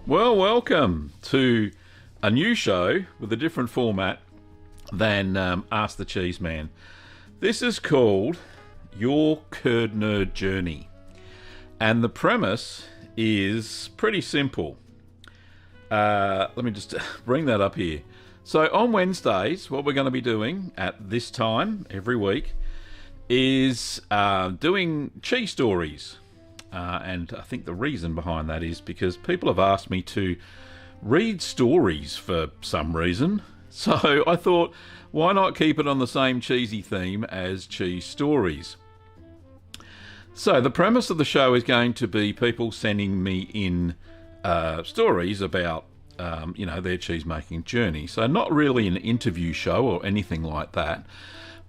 Well, welcome to a new show with a different format than Ask the Cheese Man. This is called Your Curd Nerd Journey. And the premise is pretty simple. Let me just bring that up here. So on Wednesdays, what we're going to be doing at this time every week is doing cheese stories. And I think the reason behind that is because people have asked me to read stories for some reason. So I thought, why not keep it on the same cheesy theme as cheese stories? So the premise of the show is going to be people sending me in stories about, their cheese-making journey. So not really an interview show or anything like that,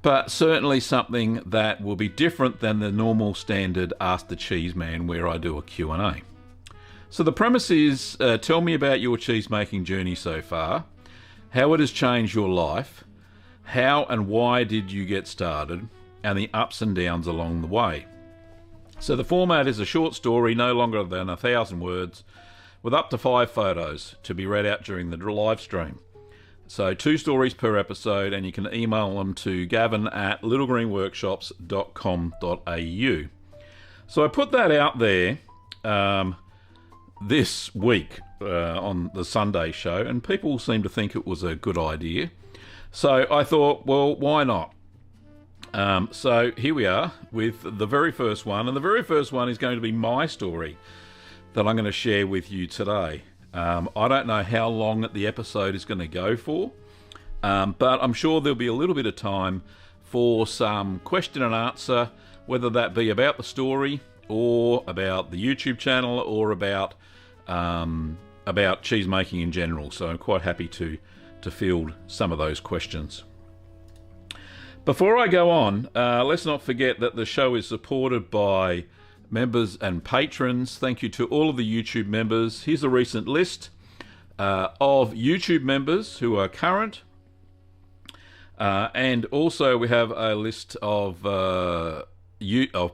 but certainly something that will be different than the normal standard Ask the Cheese Man where I do a Q&A. So the premise is, tell me about your cheese-making journey so far, how it has changed your life, how and why did you get started, and the ups and downs along the way. So the format is a short story, no longer than 1,000 words, with up to 5 photos to be read out during the live stream. So 2 stories per episode, and you can email them to Gavin at littlegreenworkshops.com.au. So I put that out there this week on the Sunday show, and people seem to think it was a good idea. So I thought, well, why not? So here we are with the very first one, and the very first one is going to be my story that I'm going to share with you today. I don't know how long the episode is going to go for, but I'm sure there'll be a little bit of time for some question and answer, whether that be about the story or about the YouTube channel or about cheese making in general. So I'm quite happy to field some of those questions. Before I go on, let's not forget that the show is supported by members and patrons. Thank you to all of the YouTube members. Here's a recent list of YouTube members who are current. And also we have a list of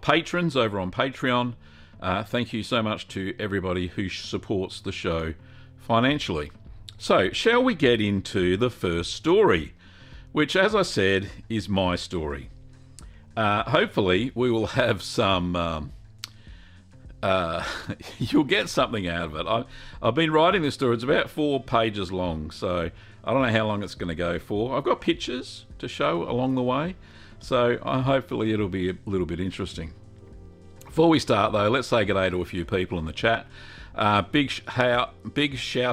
patrons over on Patreon. Thank you so much to everybody who supports the show financially. So, shall we get into the first story, which, as I said, is my story. Hopefully we will have some... you'll get something out of it. I've been writing this story. It's about 4 pages long, so I don't know how long it's going to go for. I've got pictures to show along the way, so hopefully it'll be a little bit interesting. Before we start, though, let's say g'day to a few people in the chat. Big shout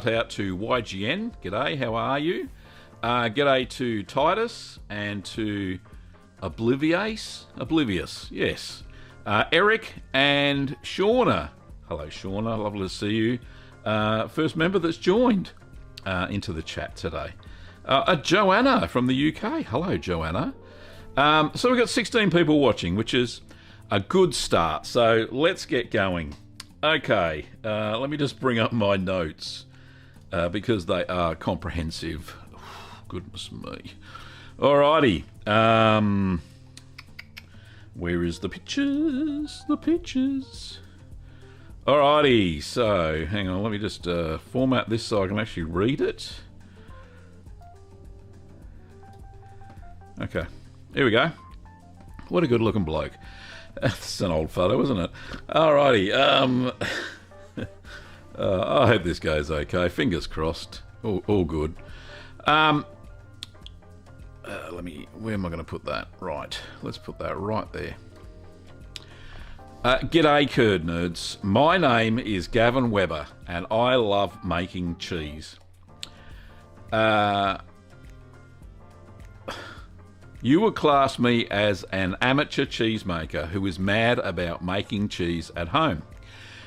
out to YGN. G'day, how are you? G'day to Titus and to Oblivious, yes. Eric and Shauna. Hello, Shauna. Lovely to see you. First member that's joined into the chat today. Joanna from the UK. Hello, Joanna. So we've got 16 people watching, which is a good start. So let's get going. Okay, let me just bring up my notes because they are comprehensive. Goodness me. Alrighty. Where is the pictures? The pictures. Alrighty, so hang on, let me just format this so I can actually read it. Okay, here we go. What a good looking bloke. That's an old photo, isn't it? Alrighty, I hope this goes okay. Fingers crossed. All good. Where am I going to put that? Right, let's put that right there. G'day, curd nerds. My name is Gavin Webber, and I love making cheese. You would class me as an amateur cheesemaker who is mad about making cheese at home.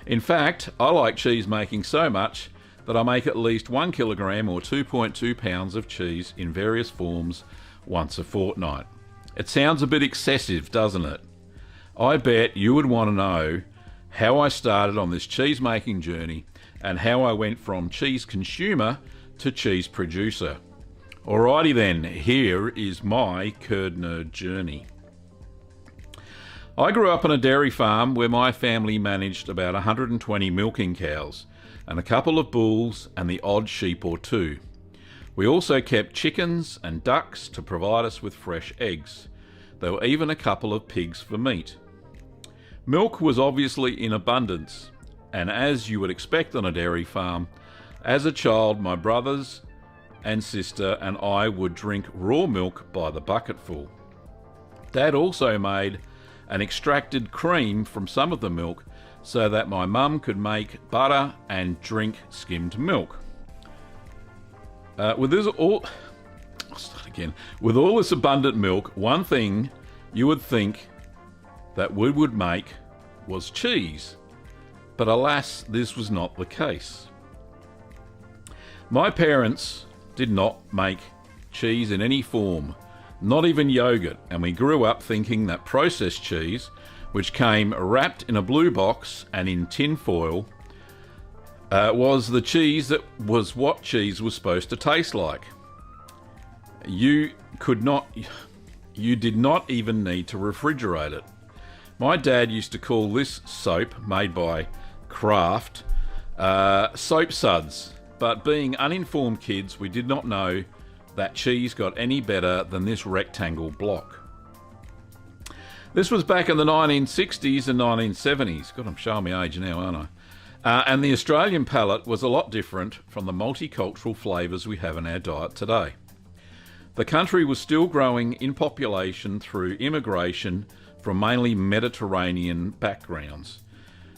In fact, I like cheese making so much that I make at least 1 kilogram or 2.2 pounds of cheese in various forms once a fortnight. It sounds a bit excessive, doesn't it? I bet you would want to know how I started on this cheese making journey and how I went from cheese consumer to cheese producer. Alrighty then, here is my curd nerd journey. I grew up on a dairy farm where my family managed about 120 milking cows and a couple of bulls and the odd sheep or two. We also kept chickens and ducks to provide us with fresh eggs. There were even a couple of pigs for meat. Milk was obviously in abundance, and as you would expect on a dairy farm, as a child my brothers and sister and I would drink raw milk by the bucketful. Dad also made and extracted cream from some of the milk so that my mum could make butter and drink skimmed milk. With all this abundant milk, one thing you would think that we would make was cheese. But alas, this was not the case. My parents did not make cheese in any form, not even yogurt, and we grew up thinking that processed cheese, which came wrapped in a blue box and in tin foil, was the cheese that was what cheese was supposed to taste like. You did not even need to refrigerate it. My dad used to call this soap, made by Kraft, soap suds, but being uninformed kids, we did not know that cheese got any better than this rectangle block. This was back in the 1960s and 1970s. God, I'm showing my age now, aren't I? And the Australian palate was a lot different from the multicultural flavours we have in our diet today. The country was still growing in population through immigration from mainly Mediterranean backgrounds.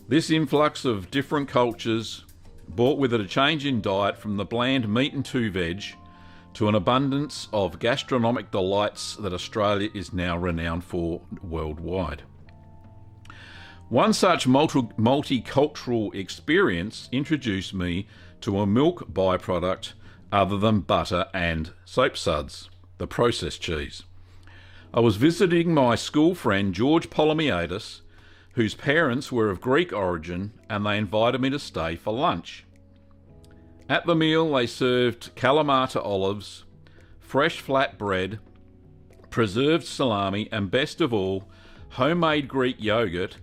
This influx of different cultures brought with it a change in diet from the bland meat and two veg to an abundance of gastronomic delights that Australia is now renowned for worldwide. One such multicultural experience introduced me to a milk byproduct other than butter and soap suds, the processed cheese. I was visiting my school friend George Polomiadis, whose parents were of Greek origin, and they invited me to stay for lunch. At the meal they served Kalamata olives, fresh flat bread, preserved salami, and best of all, homemade Greek yogurt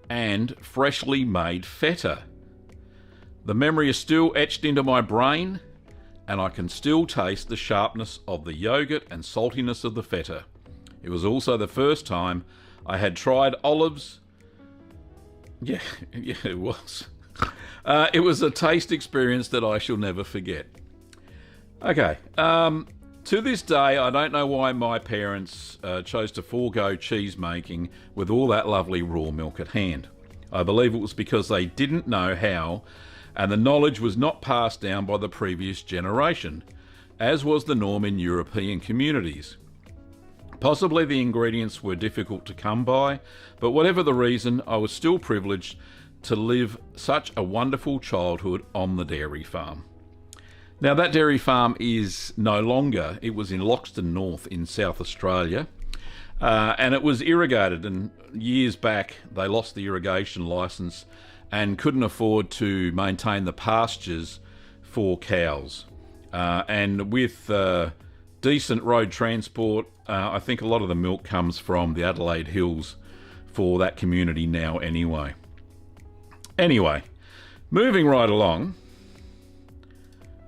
and freshly made feta. The memory is still etched into my brain, and I can still taste the sharpness of the yogurt and saltiness of the feta. It was also the first time I had tried olives. Yeah, it was. It was a taste experience that I shall never forget. Okay, to this day, I don't know why my parents chose to forego cheese making with all that lovely raw milk at hand. I believe it was because they didn't know how, and the knowledge was not passed down by the previous generation, as was the norm in European communities. Possibly the ingredients were difficult to come by, but whatever the reason, I was still privileged to live such a wonderful childhood on the dairy farm. Now that dairy farm is no longer. It was in Loxton North in South Australia, and it was irrigated, and years back they lost the irrigation licence and couldn't afford to maintain the pastures for cows. And with decent road transport, I think a lot of the milk comes from the Adelaide Hills for that community now anyway. Anyway, moving right along.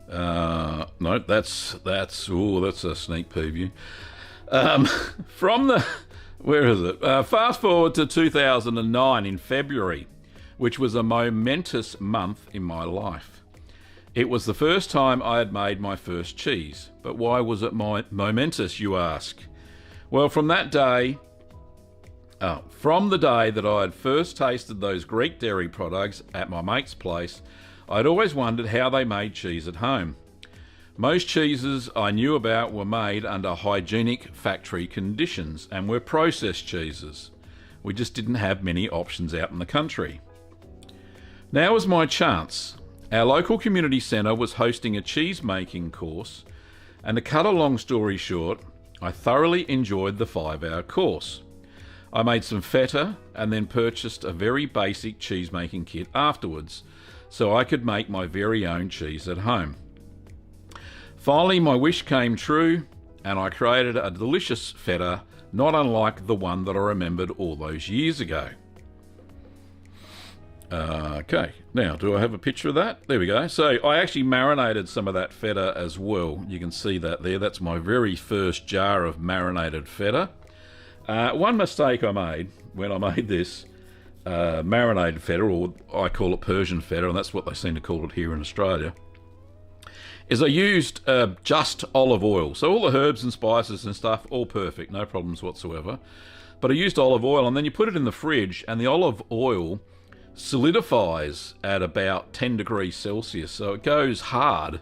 No, that's a sneak preview. Where is it? Fast forward to 2009 in February, which was a momentous month in my life. It was the first time I had made my first cheese. But why was it momentous, you ask? Well, from the day that I had first tasted those Greek dairy products at my mate's place, I'd always wondered how they made cheese at home. Most cheeses I knew about were made under hygienic factory conditions and were processed cheeses. We just didn't have many options out in the country. Now was my chance. Our local community centre was hosting a cheese-making course, and to cut a long story short, I thoroughly enjoyed the 5-hour course. I made some feta and then purchased a very basic cheese-making kit afterwards, so I could make my very own cheese at home. Finally, my wish came true, and I created a delicious feta not unlike the one that I remembered all those years ago. Okay, now do I have a picture of that? There we go. So I actually marinated some of that feta as well. You can see that there. That's my very first jar of marinated feta. One mistake I made when I made this marinated feta, or I call it Persian feta, and that's what they seem to call it here in Australia, is I used just olive oil. So all the herbs and spices and stuff, all perfect, no problems whatsoever. But I used olive oil, and then you put it in the fridge, and the olive oil solidifies at about 10 degrees Celsius, so it goes hard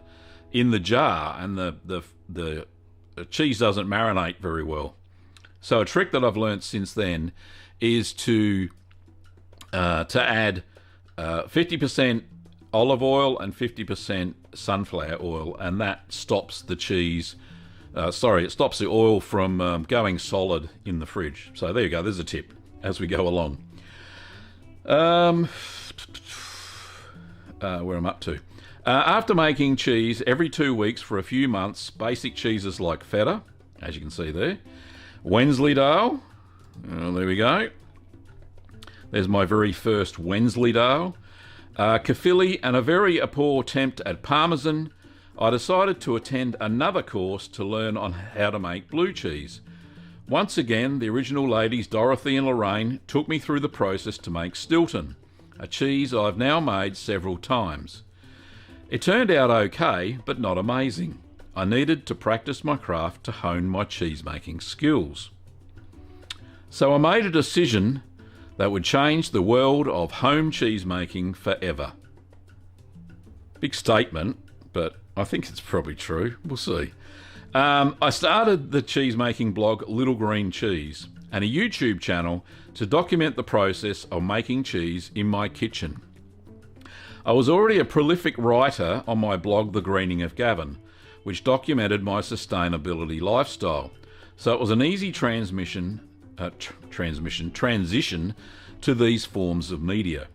in the jar, and the cheese doesn't marinate very well. So a trick that I've learnt since then is to add 50% olive oil and 50% sunflower oil, and that stops the cheese. It stops the oil from going solid in the fridge. So there you go. There's a tip as we go along. Where I'm up to. After making cheese every 2 weeks for a few months, basic cheeses like feta, as you can see there, Wensleydale, there we go. There's my very first Wensleydale. Caerphilly, and a very poor attempt at Parmesan, I decided to attend another course to learn on how to make blue cheese. Once again, the original ladies, Dorothy and Lorraine, took me through the process to make Stilton, a cheese I've now made several times. It turned out okay, but not amazing. I needed to practice my craft to hone my cheese-making skills. So I made a decision that would change the world of home cheese-making forever. Big statement, but I think it's probably true. We'll see. I started the cheese-making blog Little Green Cheese and a YouTube channel to document the process of making cheese in my kitchen. I was already a prolific writer on my blog The Greening of Gavin, which documented my sustainability lifestyle, so it was an easy transition to these forms of media.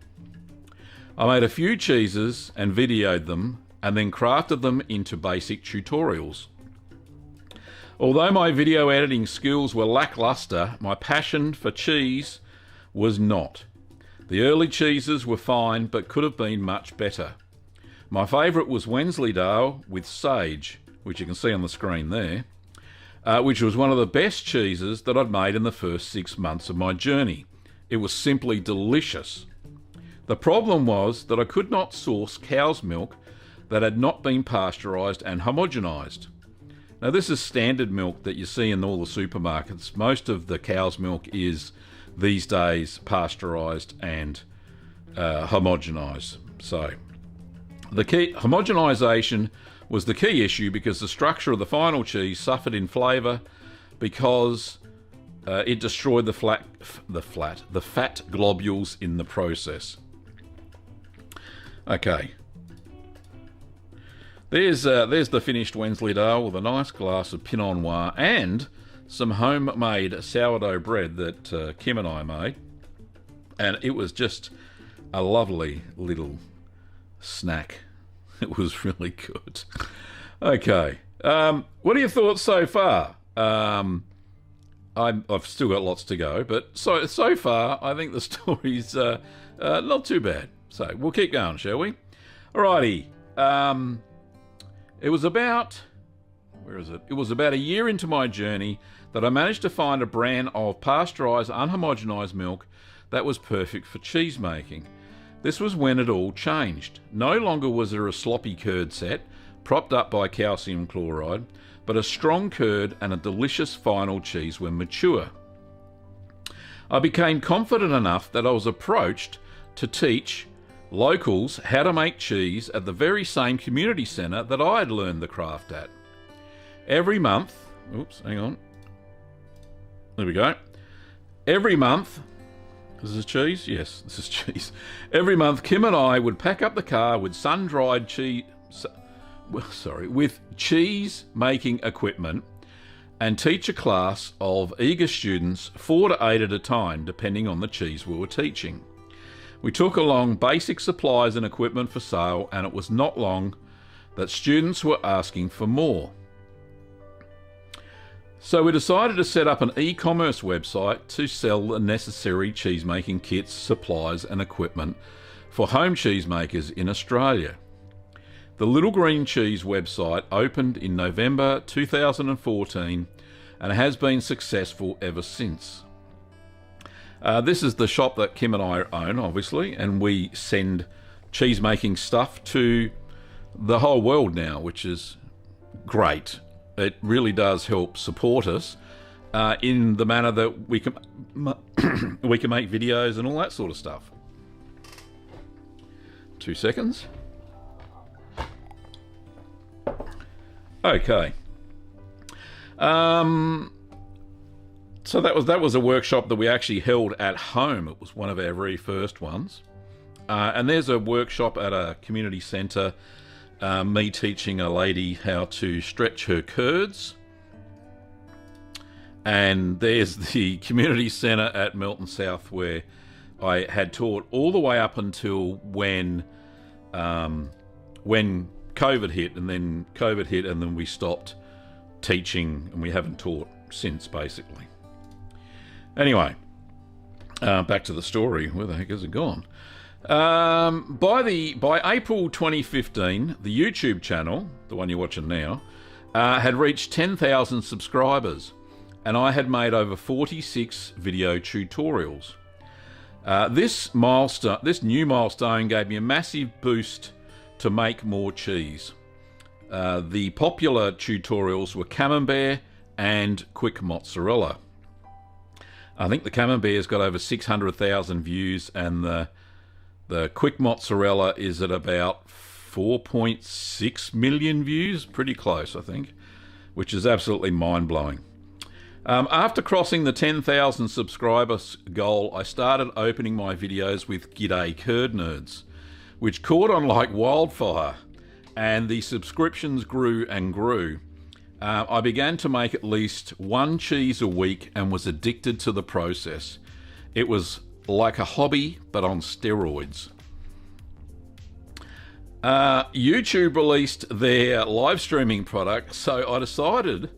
I made a few cheeses and videoed them, and then crafted them into basic tutorials. Although my video editing skills were lackluster, my passion for cheese was not. The early cheeses were fine, but could have been much better. My favourite was Wensleydale with sage, which you can see on the screen there, which was one of the best cheeses that I'd made in the first 6 months of my journey. It was simply delicious. The problem was that I could not source cow's milk that had not been pasteurised and homogenised. Now, this is standard milk that you see in all the supermarkets. Most of the cow's milk is, these days, pasteurised and homogenised. So, the key homogenisation was the key issue, because the structure of the final cheese suffered in flavour because it destroyed the fat globules in the process. Okay. There's the finished Wensleydale with a nice glass of Pinot Noir and some homemade sourdough bread that Kim and I made. And it was just a lovely little snack. It was really good. Okay. What are your thoughts so far? I've still got lots to go, but so far I think the story's not too bad. So we'll keep going, shall we? Alrighty. It was about a year into my journey that I managed to find a brand of pasteurised, unhomogenised milk that was perfect for cheese making. This was when it all changed. No longer was there a sloppy curd set, propped up by calcium chloride, but a strong curd and a delicious final cheese when mature. I became confident enough that I was approached to teach locals how to make cheese at the very same community centre that I had learned the craft at. Every month, there we go. Every month, is this cheese? Yes, this is cheese. Every month, Kim and I would pack up the car with sun-dried cheese, with cheese-making equipment, and teach a class of eager students, 4 to 8 at a time, depending on the cheese we were teaching. We took along basic supplies and equipment for sale, and it was not long that students were asking for more. So we decided to set up an e-commerce website to sell the necessary cheesemaking kits, supplies and equipment for home cheesemakers in Australia. The Little Green Cheese website opened in November 2014 and has been successful ever since. This is the shop that Kim and I own, obviously, and we send cheesemaking stuff to the whole world now, which is great. It really does help support us in the manner that we can we can make videos and all that sort of stuff. 2 seconds. Okay. So that was a workshop that we actually held at home. It was one of our very first ones. And there's a workshop at a community centre, me teaching a lady how to stretch her curds. And there's the community centre at Melton South, where I had taught all the way up until when COVID hit, and then we stopped teaching, and we haven't taught since, basically. Anyway, back to the story. Where the heck has it gone? By April 2015, the YouTube channel, the one you're watching now, had reached 10,000 subscribers, and I had made over 46 video tutorials. This new milestone gave me a massive boost to make more cheese. The popular tutorials were Camembert and Quick Mozzarella. I think the Camembert's got over 600,000 views, and the Quick Mozzarella is at about 4.6 million views. Pretty close, I think, which is absolutely mind-blowing. After crossing the 10,000 subscribers goal, I started opening my videos with G'day Curd Nerds, which caught on like wildfire, and the subscriptions grew and grew. I began to make at least one cheese a week and was addicted to the process. It was like a hobby, but on steroids. YouTube released their live streaming product, so I decided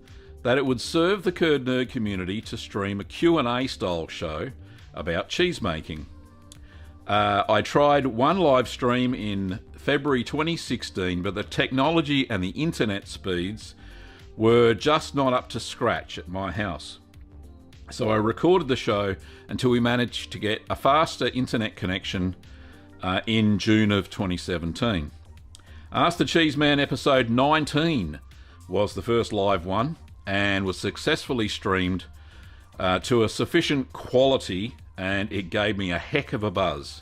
that it would serve the Curd Nerd community to stream a Q&A style show about cheese making. I tried one live stream in February 2016, but the technology and the internet speeds were just not up to scratch at my house. So I recorded the show until we managed to get a faster internet connection in June of 2017. Ask the Cheese Man episode 19 was the first live one and was successfully streamed to a sufficient quality, and it gave me a heck of a buzz.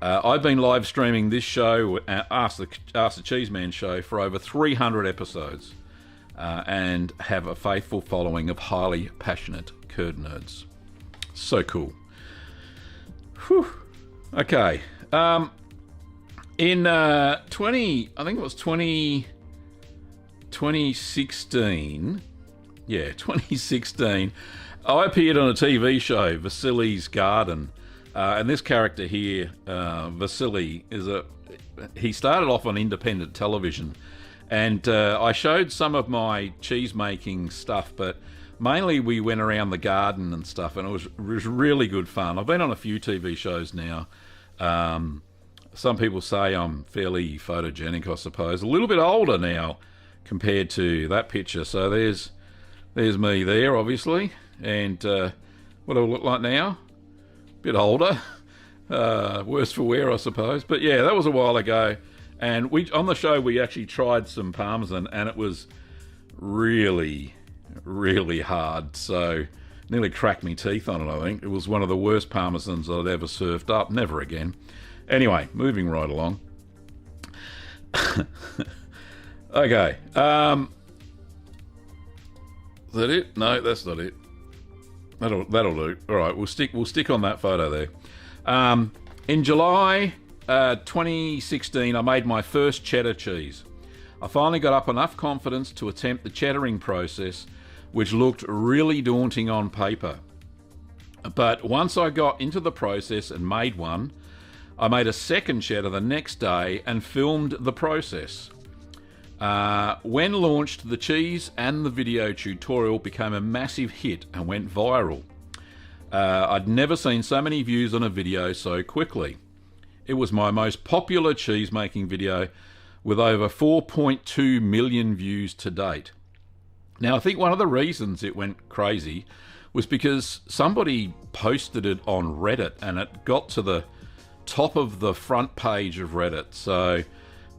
I've been live streaming this show, Ask the Cheese Man show, for over 300 episodes. And have a faithful following of highly passionate curd nerds. So cool. Whew. Okay. In 2016. Yeah, 2016. I appeared on a TV show, Vasily's Garden. And this character here, Vasily, he started off on independent television. And I showed some of my cheese making stuff, but mainly we went around the garden and stuff, and it was really good fun. I've been on a few TV shows now. Some people say I'm fairly photogenic, I suppose. A little bit older now compared to that picture. So there's me there, obviously. And what do I look like now? A bit older. Worse for wear, I suppose. But yeah, that was a while ago. And on the show, we actually tried some Parmesan, and it was really, really hard. So nearly cracked me teeth on it, I think. It was one of the worst Parmesans I'd ever served up. Never again. Anyway, moving right along. Okay. Is that it? No, that's not it. That'll do. All right, we'll stick on that photo there. In July 2016, I made my first cheddar cheese. I finally got up enough confidence to attempt the cheddaring process, which looked really daunting on paper. But once I got into the process and made one, I made a second cheddar the next day and filmed the process. When launched, the cheese and the video tutorial became a massive hit and went viral. I'd never seen so many views on a video so quickly. It was my most popular cheese making video with over 4.2 million views to date. Now, I think one of the reasons it went crazy was because somebody posted it on Reddit and it got to the top of the front page of Reddit. So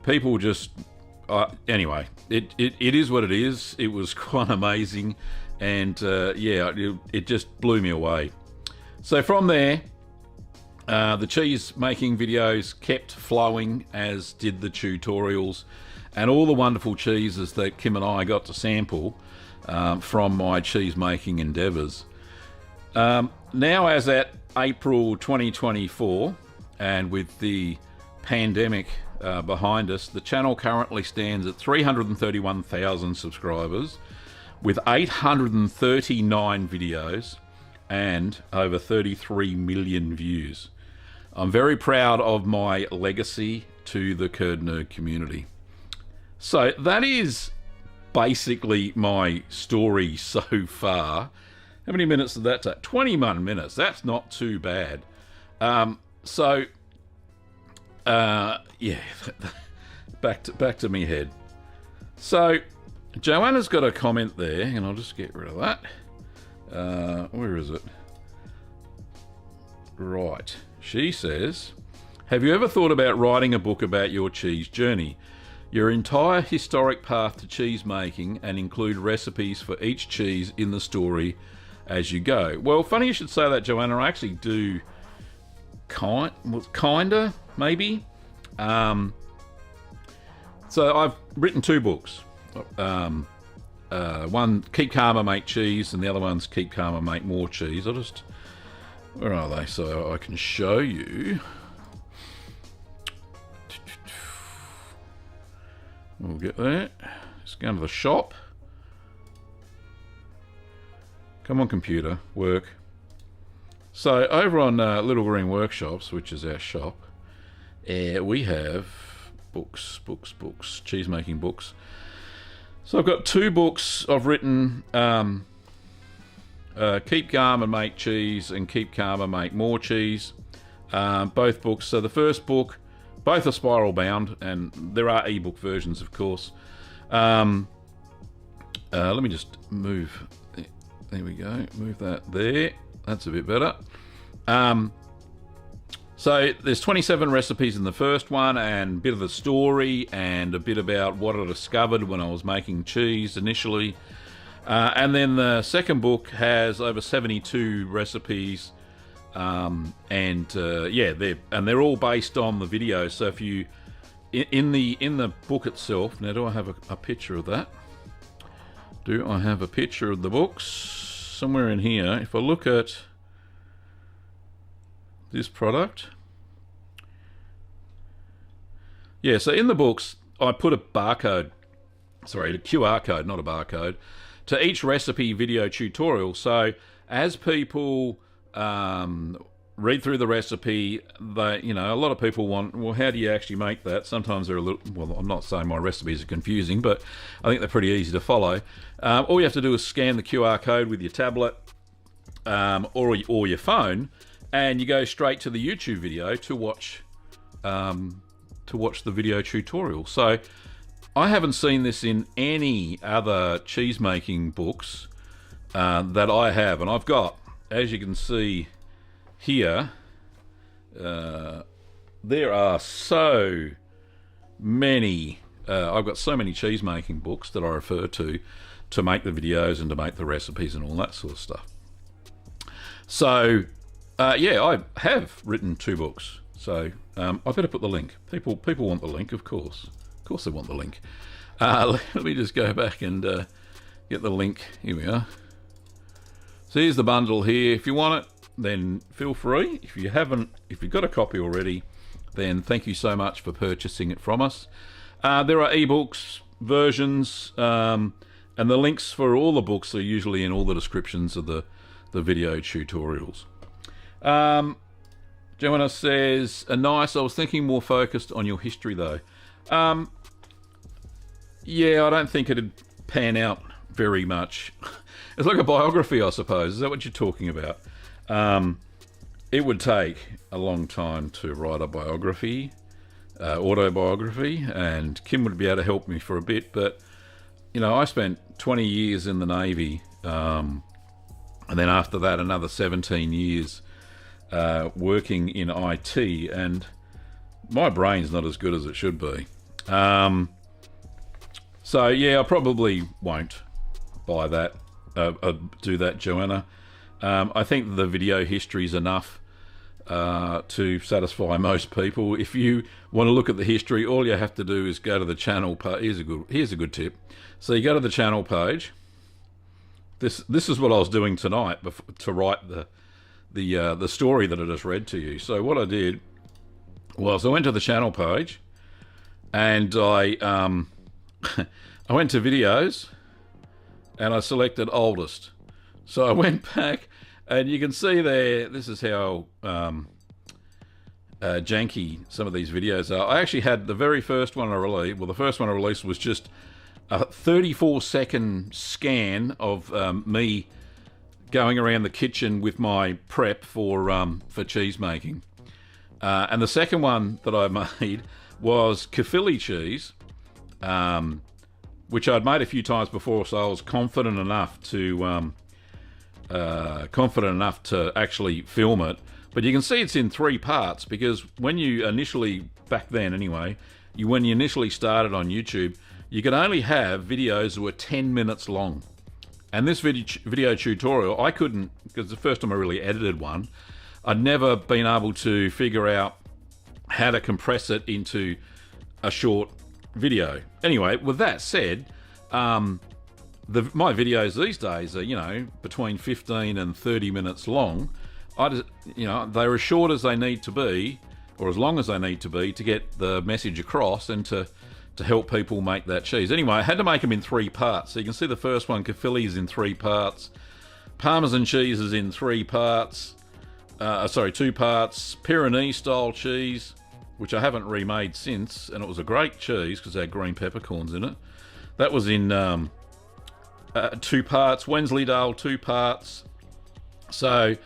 people just... anyway, it is what it is. It was quite amazing. And yeah, it just blew me away. So from there, the cheese making videos kept flowing, as did the tutorials and all the wonderful cheeses that Kim and I got to sample from my cheese making endeavours. Now, as at April 2024, and with the pandemic behind us, the channel currently stands at 331,000 subscribers with 839 videos and over 33 million views. I'm very proud of my legacy to the Curd Nerd community. So that is basically my story so far. How many minutes did that take? 21 minutes. That's not too bad. Yeah, back to me head. So Joanna's got a comment there, and I'll just get rid of that. Where is it? Right. She says, have you ever thought about writing a book about your cheese journey? Your entire historic path to cheese making, and include recipes for each cheese in the story as you go. Well, funny you should say that, Joanna. I actually do kinda, maybe. So I've written 2 books. One, Keep Calm and Make Cheese, and the other one's Keep Calm and Make More Cheese. Where are they? So I can show you. We'll get there. Let's go into the shop. Come on, computer, work. So over on Little Green Workshops, which is our shop, we have books, cheese making books. So I've got 2 books I've written, Keep Calm and Make Cheese and Keep Calm and Make More Cheese. Both books. So the first book, both are spiral bound, and there are ebook versions, of course. Let me just move. There we go. Move that there. That's a bit better. So there's 27 recipes in the first one, and a bit of the story and a bit about what I discovered when I was making cheese initially. And then the second book has over 72 recipes, and they're all based on the video. So if you in the book itself, now do I have a picture of that? Do I have a picture of the books somewhere in here? If I look at this product, yeah. So in the books, I put a QR code, not a barcode, to each recipe video tutorial. So as people read through the recipe, a lot of people want, well, how do you actually make that? Sometimes they're a little, well, I'm not saying my recipes are confusing, but I think they're pretty easy to follow. All you have to do is scan the QR code with your tablet or your phone, and you go straight to the YouTube video to watch the video tutorial. So I haven't seen this in any other cheese making books that I have, and I've got, as you can see here, there are so many. I've got so many cheese making books that I refer to make the videos and to make the recipes and all that sort of stuff. So yeah, I have written 2 books. So I better put the link. People want the link, of course. Of course they want the link. Let me just go back and get the link. Here we are. So here's the bundle here. If you want it, then feel free. If you've got a copy already, then thank you so much for purchasing it from us. There are ebooks versions, and the links for all the books are usually in all the descriptions of the video tutorials. Joanna says, nice. I was thinking more focused on your history though. Yeah, I don't think it'd pan out very much. It's like a biography, I suppose. Is that what you're talking about? Um, it would take a long time to write a biography, autobiography, and Kim would be able to help me for a bit. But I spent 20 years in the Navy, and then after that, another 17 years working in IT, and my brain's not as good as it should be. So yeah, I probably won't buy that, do that, Joanna. I think the video history is enough to satisfy most people. If you want to look at the history, all you have to do is go to the channel page. Here's a good tip. So you go to the channel page. This is what I was doing tonight to write the story that I just read to you. So what I did was I went to the channel page, and I I went to videos, and I selected oldest. So I went back, and you can see there, this is how janky some of these videos are. I actually had the very first one I released. Well, the first one I released was just a 34-second scan of me going around the kitchen with my prep for cheese making. And the second one that I made was Caerphilly cheese, which I'd made a few times before, so I was confident enough to actually film it. But you can see it's in 3 parts, because when you initially, back then anyway, when you initially started on YouTube, you could only have videos that were 10 minutes long. And this video tutorial, I couldn't, because the first time I really edited one, I'd never been able to figure out how to compress it into a short video. Anyway, with that said, my videos these days are, between 15 and 30 minutes long. They're as short as they need to be, or as long as they need to be, to get the message across and to help people make that cheese. Anyway, I had to make them in 3 parts. So you can see the first one, Caerphilly, is in 3 parts. Parmesan cheese is in 3 parts. 2 parts. Pyrenees style cheese, which I haven't remade since, and it was a great cheese because it had green peppercorns in it. That was in 2 parts. Wensleydale, 2 parts. So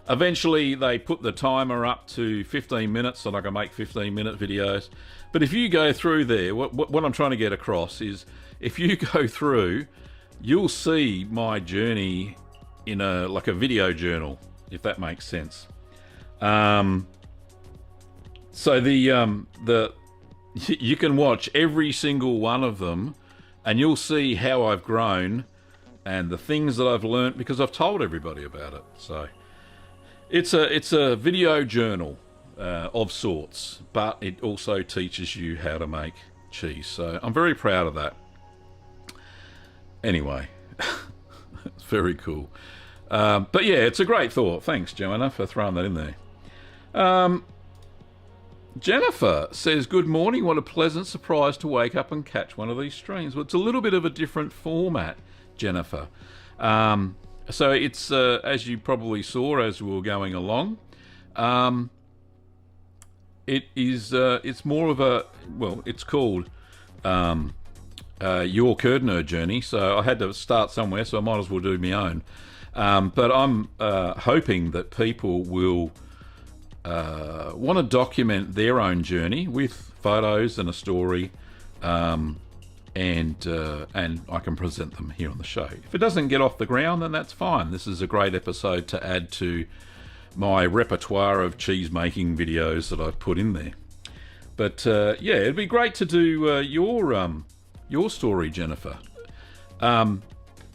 eventually they put the timer up to 15 minutes so I can make 15-minute videos. But if you go through there, what I'm trying to get across is, if you go through, you'll see my journey in a video journal, if that makes sense. So you can watch every single one of them, and you'll see how I've grown and the things that I've learnt, because I've told everybody about it. So it's a video journal of sorts, but it also teaches you how to make cheese. So I'm very proud of that. Anyway, it's very cool. But yeah, it's a great thought. Thanks, Joanna, for throwing that in there. Jennifer says, good morning. What a pleasant surprise to wake up and catch one of these streams. Well, it's a little bit of a different format, Jennifer. So it's, as you probably saw as we were going along, it's more of a, well, it's called Your Curd Nerd Journey. So I had to start somewhere, so I might as well do my own. But I'm hoping that people will want to document their own journey with photos and a story, and I can present them here on the show. If it doesn't get off the ground, then that's fine. This is a great episode to add to my repertoire of cheese making videos that I've put in there. But yeah, it'd be great to do your story, Jennifer.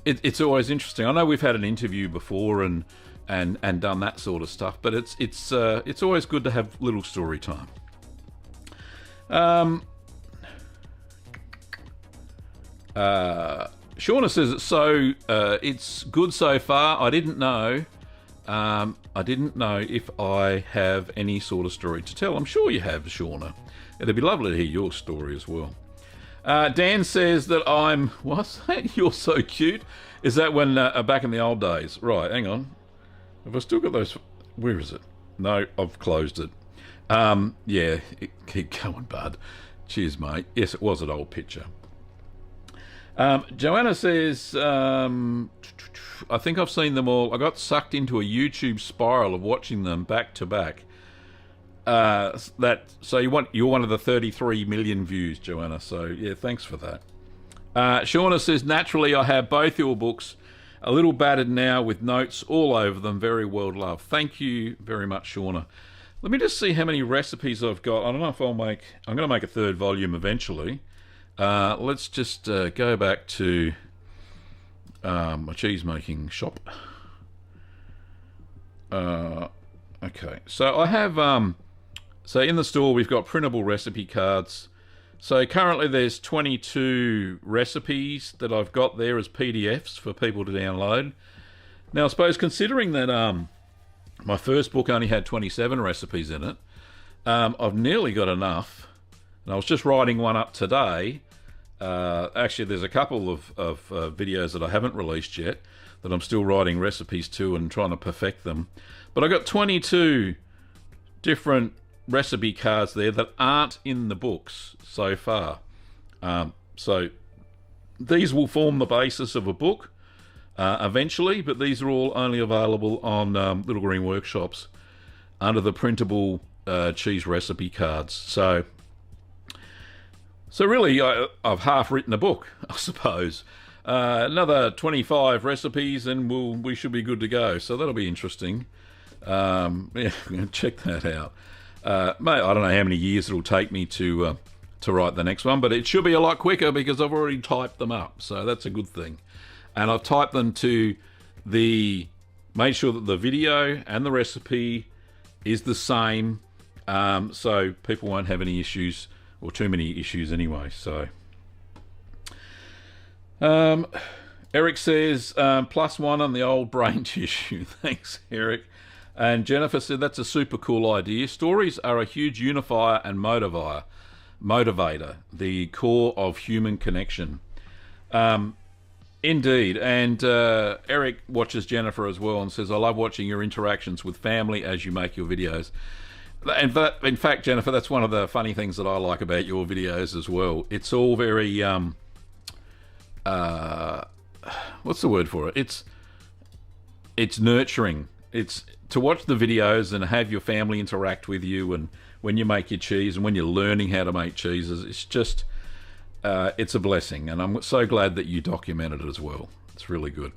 It's always interesting. I know we've had an interview before and done that sort of stuff, but it's always good to have little story time. Shauna says it's good so far. I didn't know if I have any sort of story to tell. I'm sure you have, Shauna. It'd be lovely to hear your story as well. Dan says that what's that? You're so cute. Is that when back in the old days? Right, hang on. Have I still got those? Where is it? No, I've closed it. Yeah, keep going, bud. Cheers, mate. Yes, it was an old picture. Joanna says, I think I've seen them all. I got sucked into a YouTube spiral of watching them back to back. So you're one of the 33 million views, Joanna. So yeah, thanks for that. Shauna says, naturally, I have both your books, a little battered now with notes all over them. Very well loved. Thank you very much, Shauna. Let me just see how many recipes I've got. I don't know if I'm going to make a third volume eventually. Let's just go back to my cheese making shop. Okay, so I have so in the store we've got printable recipe cards. So currently there's 22 recipes that I've got there as PDFs for people to download. Now I suppose considering that my first book only had 27 recipes in it, I've nearly got enough. And I was just writing one up today. Actually, there's a couple of videos that I haven't released yet that I'm still writing recipes to and trying to perfect them. But I got 22 different recipe cards there that aren't in the books so far. So these will form the basis of a book eventually, but these are all only available on Little Green Workshops under the printable cheese recipe cards. So really, I've half written a book, I suppose. Another 25 recipes and we should be good to go. So that'll be interesting. Yeah, check that out. Mate, I don't know how many years it'll take me to write the next one, but it should be a lot quicker because I've already typed them up. So that's a good thing. And I've typed them to made sure that the video and the recipe is the same, so people won't have any issues, or too many issues anyway. So Eric says +1 on the old brain tissue. Thanks, Eric. And Jennifer said that's a super cool idea. Stories are a huge unifier and motivator, the core of human connection. Indeed. And Eric watches Jennifer as well and says, I love watching your interactions with family as you make your videos. And in fact, Jennifer, that's one of the funny things that I like about your videos as well. It's all very what's the word for it? It's nurturing. It's to watch the videos and have your family interact with you, and when you make your cheese and when you're learning how to make cheeses, it's just it's a blessing, and I'm so glad that you documented it as well. It's really good.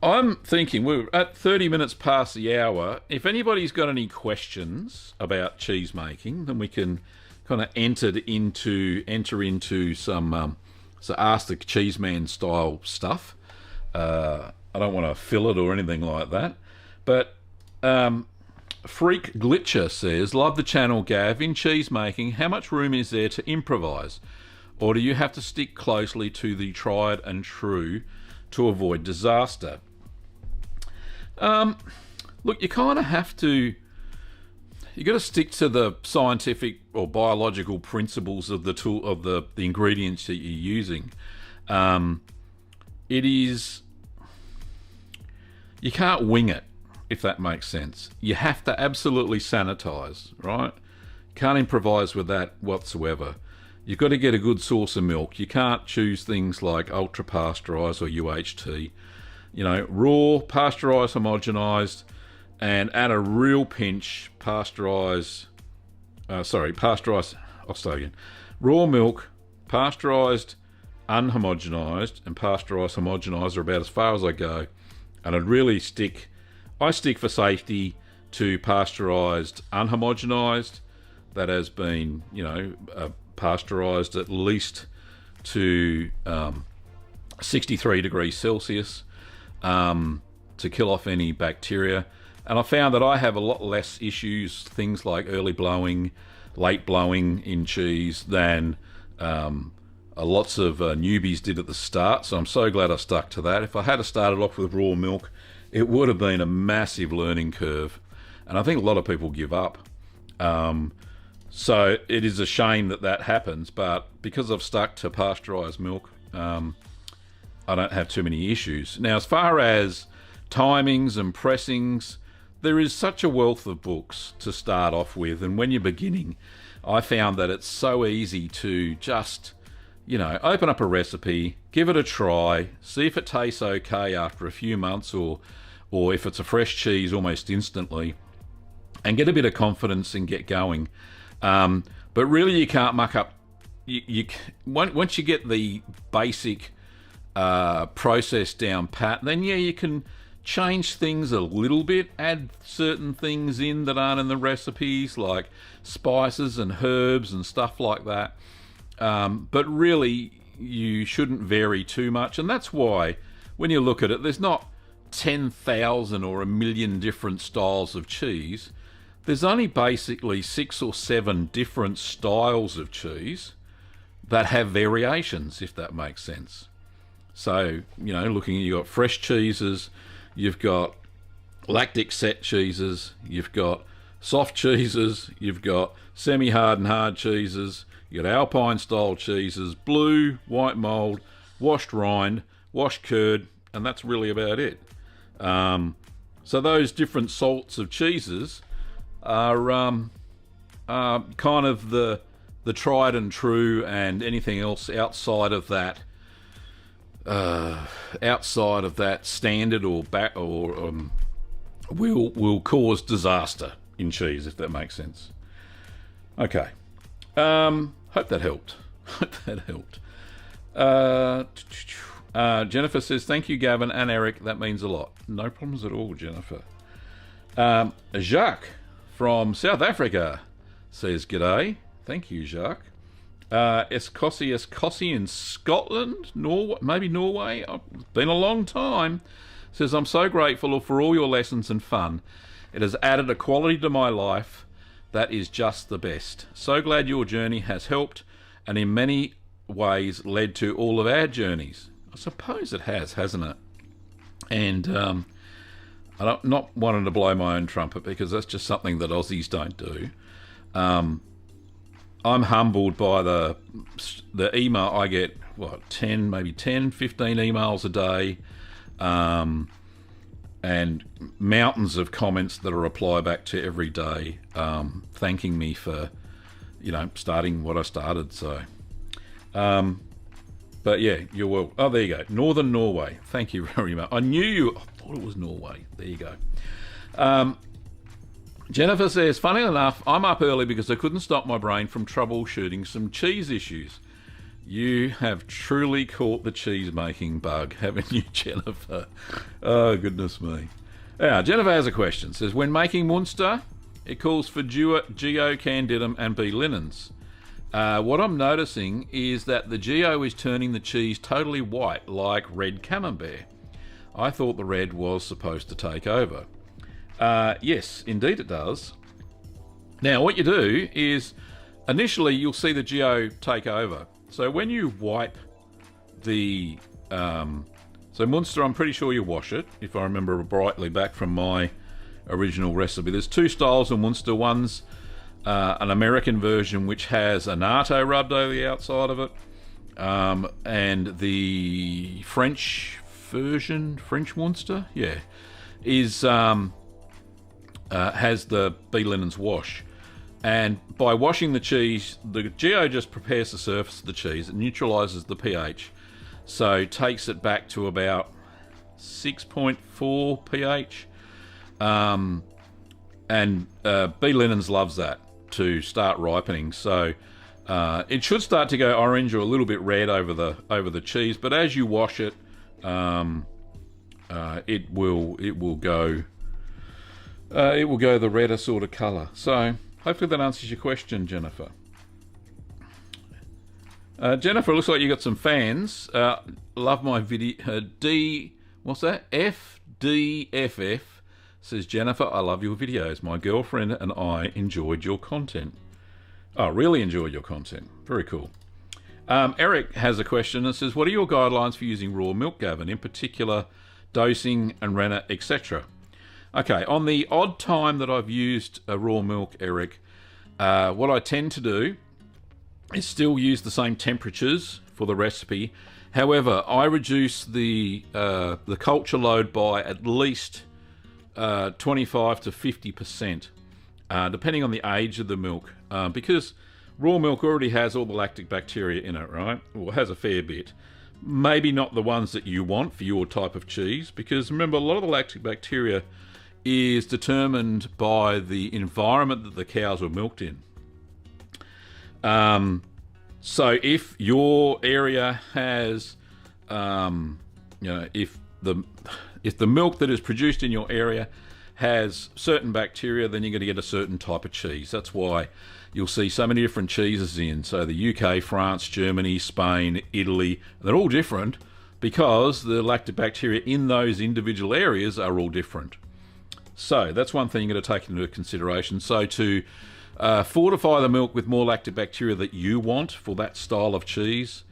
I'm thinking we're at 30 minutes past the hour. If anybody's got any questions about cheese making, then we can kind of enter into some so Ask the Cheeseman style stuff. I don't want to fill it or anything like that. But Freak Glitcher says, love the channel, Gav. In cheese making, how much room is there to improvise? Or do you have to stick closely to the tried and true to avoid disaster? Look, you kind of have to... You got to stick to the scientific or biological principles of the ingredients that you're using. It is... You can't wing it, if that makes sense. You have to absolutely sanitize, right? Can't improvise with that whatsoever. You've got to get a good source of milk. You can't choose things like ultra pasteurized or UHT. You know, raw, pasteurized, homogenized, and add a real pinch pasteurized. I'll start again. Raw milk, pasteurized, unhomogenized, and pasteurized, homogenized are about as far as I go. And I stick for safety to pasteurized, unhomogenized. That has been, pasteurized at least to 63 degrees Celsius to kill off any bacteria. And I found that I have a lot less issues, things like early blowing, late blowing in cheese than lots of newbies did at the start. So I'm so glad I stuck to that. If I had started off with raw milk, it would have been a massive learning curve. And I think a lot of people give up. So it is a shame that happens, but because I've stuck to pasteurized milk, I don't have too many issues. Now, as far as timings and pressings, there is such a wealth of books to start off with, and when you're beginning, I found that it's so easy to just open up a recipe, give it a try, see if it tastes okay after a few months, or if it's a fresh cheese almost instantly, and get a bit of confidence and get going. But really, you can't muck up. Once you get the basic process down pat, then you can change things a little bit, add certain things in that aren't in the recipes, like spices and herbs and stuff like that. But really, you shouldn't vary too much, and that's why when you look at it, there's not 10,000 or a million different styles of cheese. There's only basically 6 or 7 different styles of cheese that have variations, if that makes sense. So, looking at, you've got fresh cheeses, you've got lactic set cheeses, you've got soft cheeses, you've got semi-hard and hard cheeses, you've got alpine style cheeses, blue, white mould, washed rind, washed curd, and that's really about it. So those different sorts of cheeses are kind of the tried and true, and anything else outside of that standard will cause disaster in cheese, if that makes sense. Okay. Hope that helped. Jennifer says, thank you, Gavin and Eric. That means a lot. No problems at all, Jennifer. Jacques from South Africa says, g'day. Thank you, Jacques. Escossi in Scotland, maybe Norway. It's been a long time. Says, I'm so grateful for all your lessons and fun. It has added a quality to my life that is just the best. So glad your journey has helped and in many ways led to all of our journeys. I suppose it has, hasn't it? And I'm not wanting to blow my own trumpet, because that's just something that Aussies don't do. I'm humbled by the email. I get, 15 emails a day, and mountains of comments that I reply back to every day, thanking me for, starting what I started. So, but yeah, you're well. Oh, there you go. Northern Norway. Thank you very much. I thought it was Norway. There you go. Jennifer says, funny enough, I'm up early because I couldn't stop my brain from troubleshooting some cheese issues. You have truly caught the cheese-making bug, haven't you, Jennifer? Oh, goodness me. Now, Jennifer has a question. Says, when making Munster, it calls for Geo, Candidum and B. linens. What I'm noticing is that the Geo is turning the cheese totally white, like red camembert. I thought the red was supposed to take over. Yes, indeed it does. Now, what you do is, initially you'll see the Geo take over. So when you wipe the... so Munster, I'm pretty sure you wash it, if I remember rightly back from my original recipe. There's 2 styles of Munster. One's an American version, which has annatto rubbed over the outside of it. And the French version, French Munster, is... has the B. linens wash. And by washing the cheese, the Geo just prepares the surface of the cheese. It neutralises the pH. So takes it back to about 6.4 pH. And B. linens loves that to start ripening. So it should start to go orange or a little bit red over the cheese. But as you wash it, it will go the redder sort of colour. So hopefully that answers your question, Jennifer. Jennifer, looks like you got some fans. Love my video. What's that? FDFF says, Jennifer, I love your videos. My girlfriend and I enjoyed your content. Oh, really enjoyed your content. Very cool. Eric has a question and says, what are your guidelines for using raw milk, Gavin? In particular, dosing and rennet, etc. Okay, on the odd time that I've used raw milk, Eric, what I tend to do is still use the same temperatures for the recipe. However, I reduce the culture load by at least 25 to 50%, depending on the age of the milk. Because raw milk already has all the lactic bacteria in it, right? Well, it has a fair bit. Maybe not the ones that you want for your type of cheese, because remember, a lot of the lactic bacteria is determined by the environment that the cows were milked in. So if your area has, if the milk that is produced in your area has certain bacteria, then you're going to get a certain type of cheese. That's why you'll see so many different cheeses in. So the UK, France, Germany, Spain, Italy, they're all different because the lactobacteria in those individual areas are all different. So that's one thing you're going to take into consideration. So to fortify the milk with more lactobacteria that you want for that style of cheese,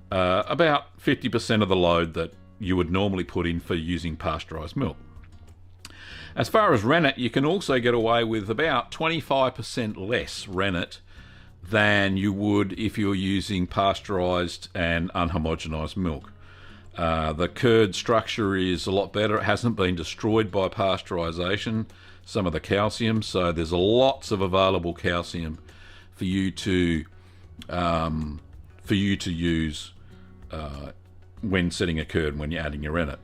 about 50% of the load that you would normally put in for using pasteurised milk. As far as rennet, you can also get away with about 25% less rennet than you would if you're using pasteurised and unhomogenised milk. The curd structure is a lot better. It hasn't been destroyed by pasteurisation, some of the calcium, so there's lots of available calcium for you to use when setting a curd, when you're adding your rennet.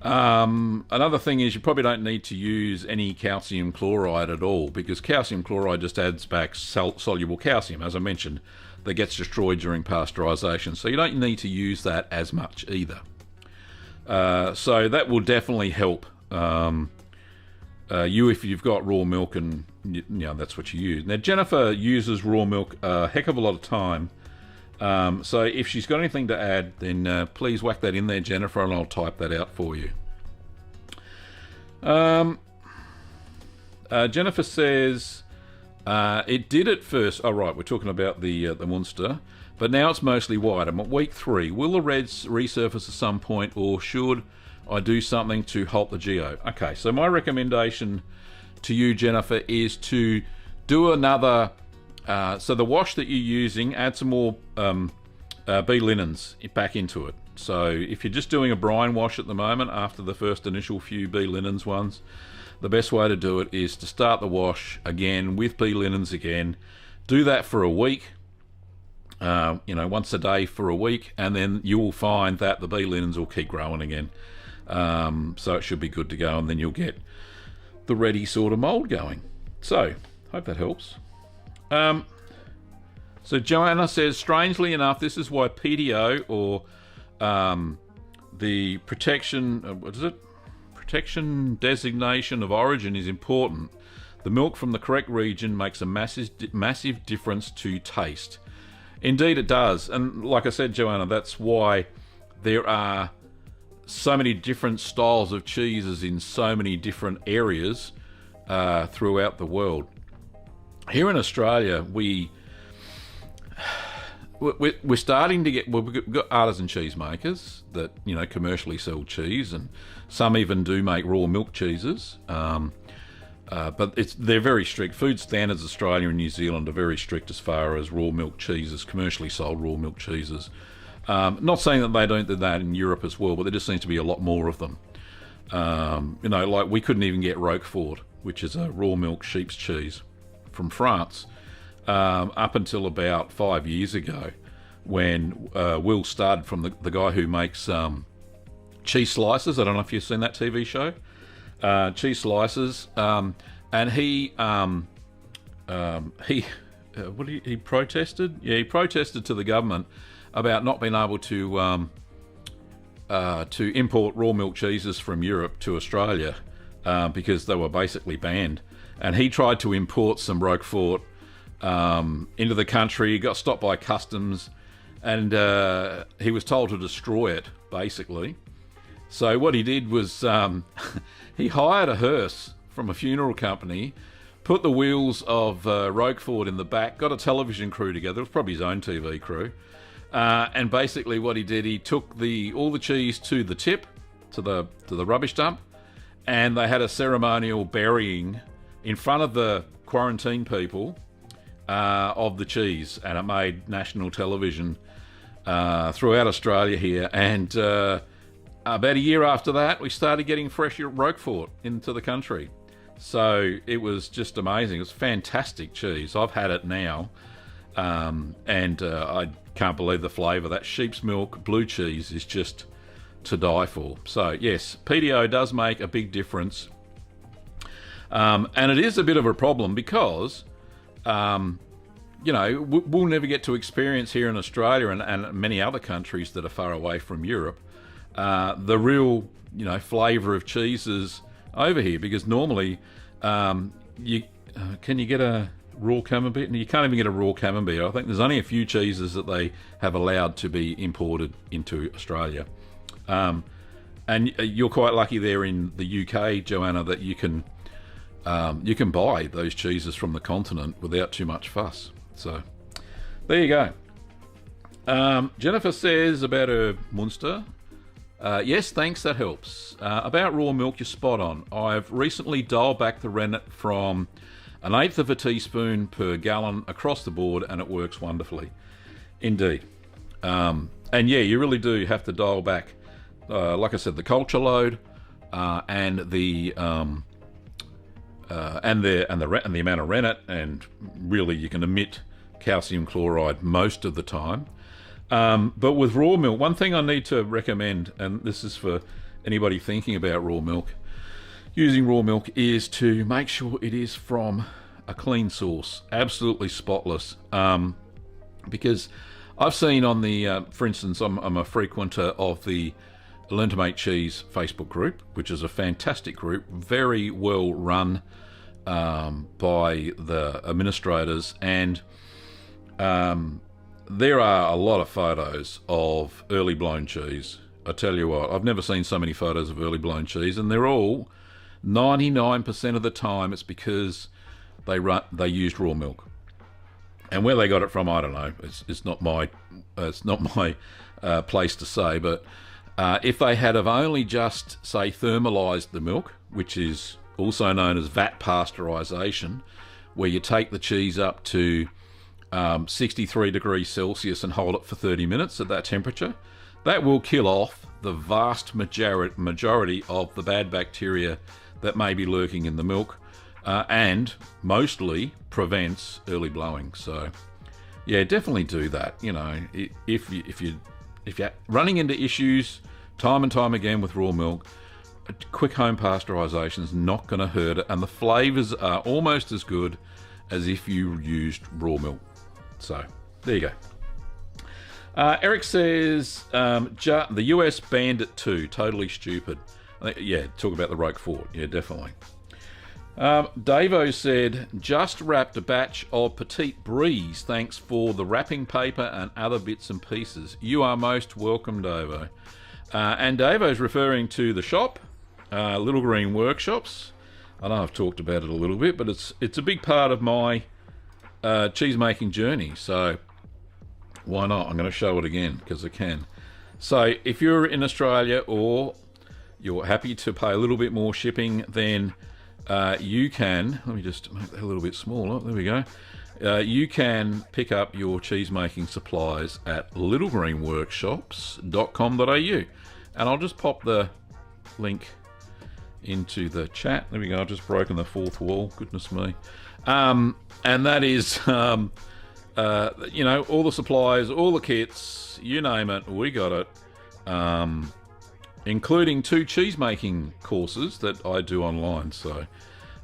Another thing is you probably don't need to use any calcium chloride at all, because calcium chloride just adds back soluble calcium, as I mentioned, that gets destroyed during pasteurisation. So you don't need to use that as much either. So that will definitely help you if you've got raw milk and that's what you use. Now Jennifer uses raw milk a heck of a lot of time. So if she's got anything to add, then please whack that in there, Jennifer, and I'll type that out for you. Jennifer says it did at first. Oh right, we're talking about the Munster, but now it's mostly white. I'm at week 3. Will the reds resurface at some point, or should I do something to halt the geo? Okay, so my recommendation to you, Jennifer, is to do another. So the wash that you're using, add some more bee linens back into it. So if you're just doing a brine wash at the moment after the first initial few bee linens ones, the best way to do it is to start the wash again with bee linens again. Do that for a week, once a day for a week, and then you will find that the bee linens will keep growing again. So it should be good to go, and then you'll get the ready sort of mould going. So hope that helps. So Joanna says, strangely enough, this is why PDO, or the protection, protection designation of origin, is important. The milk from the correct region makes a massive difference to taste. Indeed it does. And like I said, Joanna, that's why there are so many different styles of cheeses in so many different areas throughout the world. Here in Australia, we're starting to get. We've got artisan cheesemakers that commercially sell cheese, and some even do make raw milk cheeses. But they're very strict. Food standards Australia and New Zealand are very strict as far as raw milk cheeses, commercially sold raw milk cheeses. Not saying that they don't do that in Europe as well, but there just seems to be a lot more of them. Like we couldn't even get Roquefort, which is a raw milk sheep's cheese from France, up until about 5 years ago, when Will Studd, from the guy who makes Cheese Slices, I don't know if you've seen that TV show, Cheese Slices, and he protested? Yeah, he protested to the government about not being able to import raw milk cheeses from Europe to Australia because they were basically banned. And he tried to import some Roquefort into the country. He got stopped by customs, and he was told to destroy it, basically. So what he did was he hired a hearse from a funeral company, put the wheels of Roquefort in the back, got a television crew together. It was probably his own TV crew. And basically what he did, he took all the cheese to the tip, to the rubbish dump, and they had a ceremonial burying in front of the quarantine people of the cheese, and it made national television throughout Australia here. And about a year after that, we started getting fresh Roquefort into the country. So it was just amazing. It was fantastic cheese. I've had it now, And I can't believe the flavour. That sheep's milk blue cheese is just to die for. So yes, PDO does make a big difference. And it is a bit of a problem because, you know, we'll never get to experience here in Australia and many other countries that are far away from Europe, the real, you know, flavour of cheeses over here. Because normally, can you get a raw camembert? You can't even get a raw camembert. I think there's only a few cheeses that they have allowed to be imported into Australia. And you're quite lucky there in the UK, Joanna, that you can buy those cheeses from the continent without too much fuss. So there you go. Jennifer says about her Munster. Yes, thanks, that helps. About raw milk, you're spot on. I've recently dialed back the rennet from 1/8 of a teaspoon per gallon across the board, and it works wonderfully. Indeed. And yeah, you really do have to dial back, like I said, the culture load, and the amount of rennet, and really you can omit calcium chloride most of the time. But with raw milk, one thing I need to recommend, and this is for anybody thinking about raw milk, using raw milk, is to make sure it is from a clean source, absolutely spotless. Because I've seen on the, for instance, I'm a frequenter of the Learn to Make Cheese Facebook group, which is a fantastic group, very well run by the administrators, and there are a lot of photos of early blown cheese. I tell you what, I've never seen so many photos of early blown cheese, and they're all 99% of the time it's because they used raw milk. And where they got it from, I don't know. It's not my place to say. But if they had have only just, say, thermalised the milk, which is also known as vat pasteurisation, where you take the cheese up to 63 degrees Celsius and hold it for 30 minutes at that temperature, that will kill off the vast majority of the bad bacteria that may be lurking in the milk, and mostly prevents early blowing. So yeah, definitely do that. You know, if you're running into issues time and time again with raw milk, a quick home pasteurisation is not going to hurt it, and the flavours are almost as good as if you used raw milk. So there you go. Eric says the US banned it too. Totally stupid. I think, yeah, talk about the Roquefort. Yeah, definitely. Davo said, just wrapped a batch of Petite Bries. Thanks for the wrapping paper and other bits and pieces. You are most welcome, Davo. And Davo's referring to the shop, Little Green Workshops. I know I've talked about it a little bit, but it's a big part of my cheese making journey. So why not? I'm going to show it again because I can. So if you're in Australia or you're happy to pay a little bit more shipping, then you can, let me just make that a little bit smaller, there we go. You can pick up your cheese making supplies at littlegreenworkshops.com.au, and I'll just pop the link into the chat. There we go, I've just broken the fourth wall, goodness me. And that is, you know, all the supplies, all the kits, you name it, we got it. Including 2 cheese making courses that I do online. So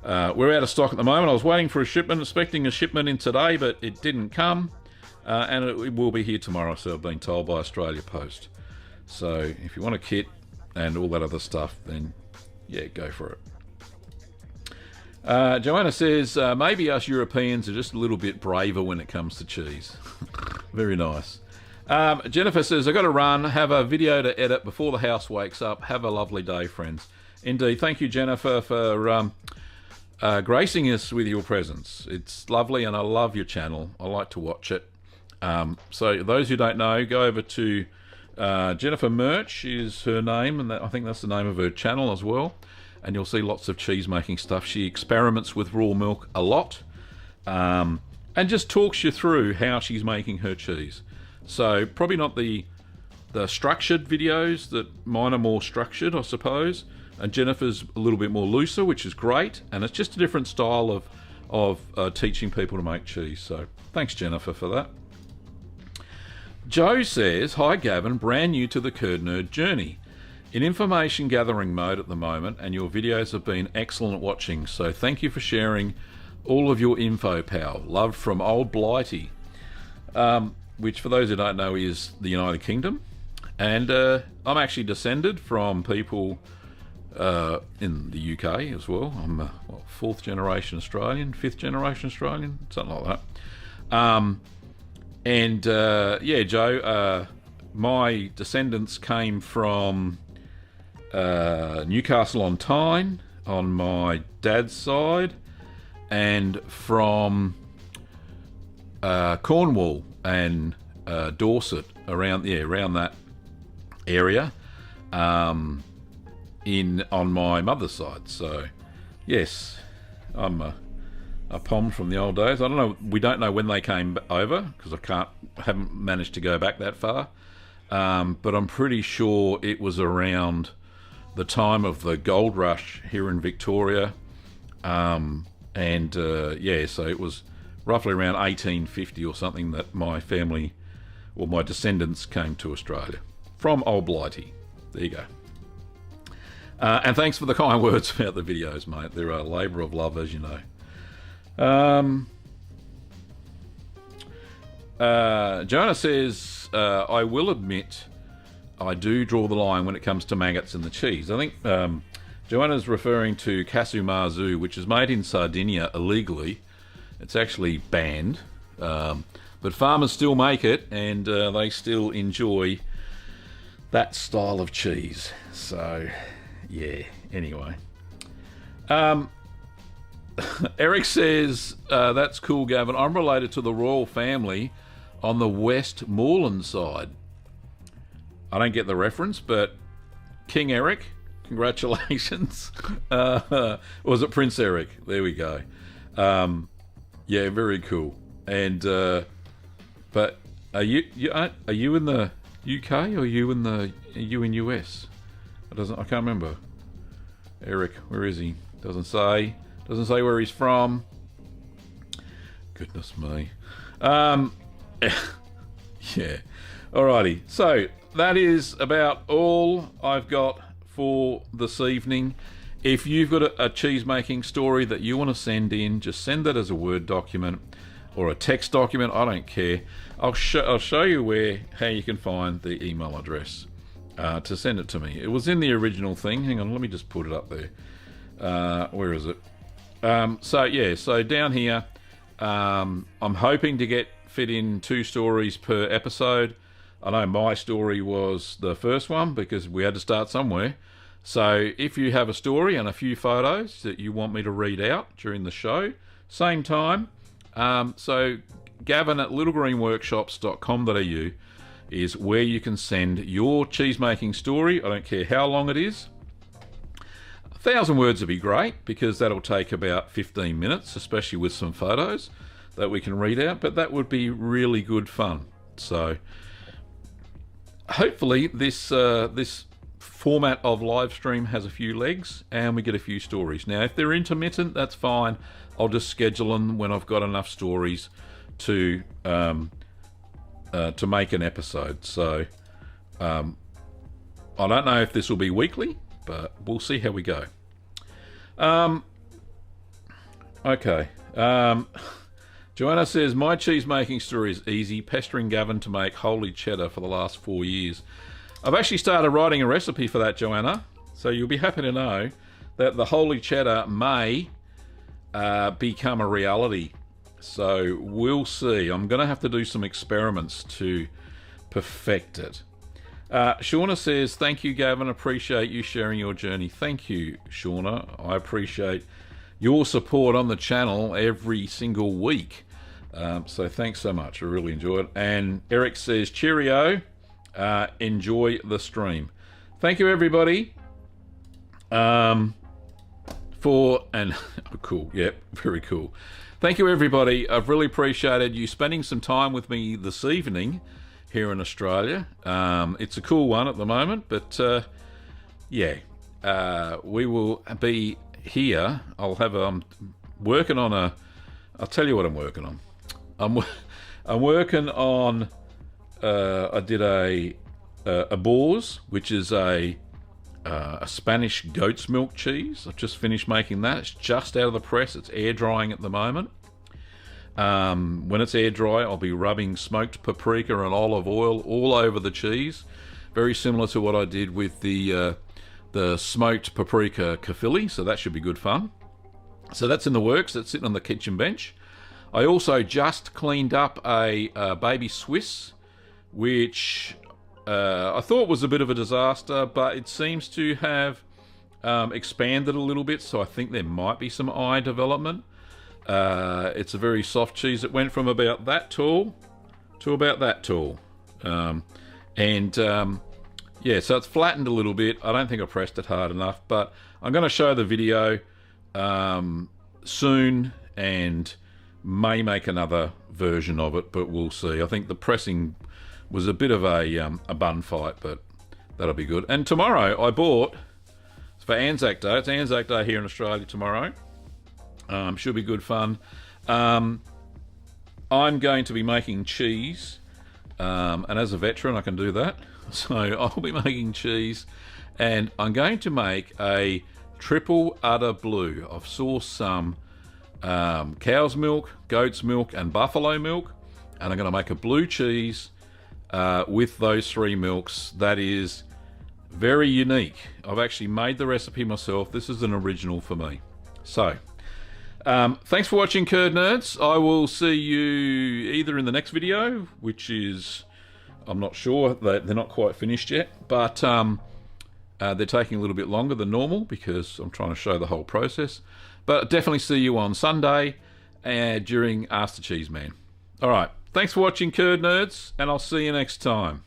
we're out of stock at the moment. I was waiting for a shipment, expecting a shipment in today, but it didn't come, and it will be here tomorrow, so I've been told by Australia Post. So if you want a kit and all that other stuff, then yeah, go for it. Joanna says, maybe us Europeans are just a little bit braver when it comes to cheese. Very nice. Jennifer says, I've got to run, have a video to edit before the house wakes up. Have a lovely day, friends. Indeed. Thank you, Jennifer, for gracing us with your presence. It's lovely, and I love your channel. I like to watch it. So those who don't know, go over to Jennifer Murch is her name, and I think that's the name of her channel as well. And you'll see lots of cheese making stuff. She experiments with raw milk a lot, and just talks you through how she's making her cheese. So probably not the structured videos, that mine are more structured, I suppose, and Jennifer's a little bit more looser, which is great, and it's just a different style of teaching people to make cheese. So thanks, Jennifer, for that. Joe says, "Hi Gavin, brand new to the Curd Nerd journey. In information gathering mode at the moment, and your videos have been excellent watching, so thank you for sharing all of your info, pal. Love from Old Blighty," which for those who don't know is the United Kingdom. And I'm actually descended from people in the UK as well. I'm fourth generation Australian, fifth generation Australian, something like that. Yeah, Joe, my descendants came from Newcastle on Tyne on my dad's side, and from Cornwall and Dorset, around that area, on my mother's side. So yes, I'm a POM from the old days. I don't know. We don't know when they came over because haven't managed to go back that far. But I'm pretty sure it was around the time of the gold rush here in Victoria. So it was roughly around 1850 or something that my family, or my descendants, came to Australia from Old Blighty. There you go. And thanks for the kind words about the videos, mate. They're a labour of love, as you know. Joanna says, "I will admit I do draw the line when it comes to maggots in the cheese." I think Joanna's referring to casu marzu, which is made in Sardinia illegally. It's actually banned, but farmers still make it, and they still enjoy that style of cheese. So yeah, anyway. Eric says, "That's cool, Gavin. I'm related to the royal family on the Westmoreland side." I don't get the reference, but King Eric, congratulations. Was it Prince Eric? There we go. Yeah, very cool. And but are you in the UK, or are you in US? I can't remember. Eric, where is he? Doesn't say where he's from. Goodness me. Yeah. Alrighty. So that is about all I've got for this evening. If you've got a cheese making story that you want to send in, just send that as a Word document or a text document. I don't care. I'll show you how you can find the email address to send it to me. It was in the original thing. Hang on, let me just put it up there. Where is it? So down here, I'm hoping to fit in 2 stories per episode. I know my story was the first one because we had to start somewhere. So if you have a story and a few photos that you want me to read out during the show, same time. So Gavin at littlegreenworkshops.com.au is where you can send your cheese making story. I don't care how long it is. 1,000 words would be great because that'll take about 15 minutes, especially with some photos that we can read out, but that would be really good fun. So hopefully this format of live stream has a few legs and we get a few stories. Now, if they're intermittent, that's fine. I'll just schedule them when I've got enough stories to make an episode. So I don't know if this will be weekly, but we'll see how we go. Okay. Joanna says, "My cheese making story is easy, pestering Gavin to make holy cheddar for the last 4 years." I've actually started writing a recipe for that, Joanna. So you'll be happy to know that the holy cheddar may become a reality. So we'll see. I'm going to have to do some experiments to perfect it. Shauna says, "Thank you, Gavin. Appreciate you sharing your journey." Thank you, Shauna. I appreciate your support on the channel every single week. So thanks so much. I really enjoy it. And Eric says, "Cheerio. Enjoy the stream." Thank you, everybody. Cool. Yep, very cool. Thank you, everybody. I've really appreciated you spending some time with me this evening here in Australia. It's a cool one at the moment, but we will be here. I'm working on I'll tell you what I'm working on. I'm working on. I did a Boars, which is a Spanish goat's milk cheese. I've just finished making that. It's just out of the press. It's air drying at the moment. When it's air dry, I'll be rubbing smoked paprika and olive oil all over the cheese. Very similar to what I did with the smoked paprika kafili, so that should be good fun. So that's in the works. That's sitting on the kitchen bench. I also just cleaned up a baby Swiss, which I thought was a bit of a disaster, but it seems to have expanded a little bit, so I think there might be some eye development. It's a very soft cheese. It went from about that tall to about that tall. Yeah, so it's flattened a little bit. I don't think I pressed it hard enough, but I'm going to show the video soon and may make another version of it, but we'll see. I think the pressing was a bit of a bun fight, but that'll be good. And tomorrow I bought, it's for Anzac Day. It's Anzac Day here in Australia tomorrow. Should be good fun. I'm going to be making cheese, and as a veteran I can do that. So I'll be making cheese, and I'm going to make a triple udder blue. I've sourced some cow's milk, goat's milk and buffalo milk, and I'm going to make a blue cheese with those three milks. That is very unique. I've actually made the recipe myself. This is an original for me. So thanks for watching, Curd Nerds. I will see you either in the next video, which is, I'm not sure, they're not quite finished yet, but they're taking a little bit longer than normal because I'm trying to show the whole process. But definitely see you on Sunday during Ask the Cheeseman. All right, thanks for watching, Curd Nerds, and I'll see you next time.